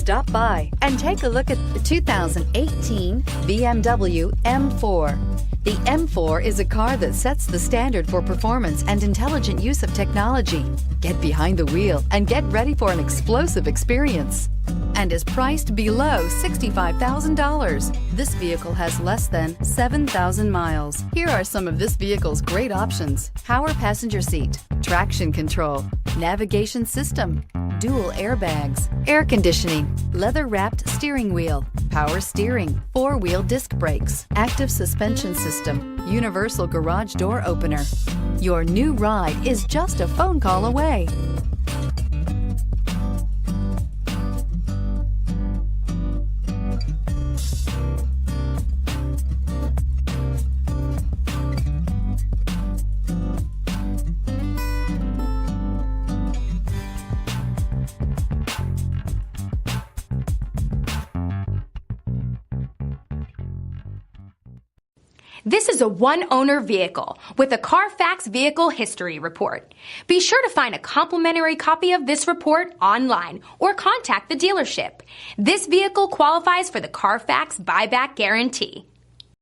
Stop by and take a look at the 2018 BMW M4. The M4 is a car that sets the standard for performance and intelligent use of technology. Get behind the wheel and get ready for an explosive experience, and is priced below $65,000. This vehicle has less than 7,000 miles. Here are some of this vehicle's great options: power passenger seat, traction control, navigation system, dual airbags, air conditioning, leather-wrapped steering wheel, power steering, four-wheel disc brakes, active suspension system, universal garage door opener. Your new ride is just a phone call away. This is a one-owner vehicle with a Carfax Vehicle History Report. Be sure to find a complimentary copy of this report online or contact the dealership. This vehicle qualifies for the Carfax Buyback Guarantee.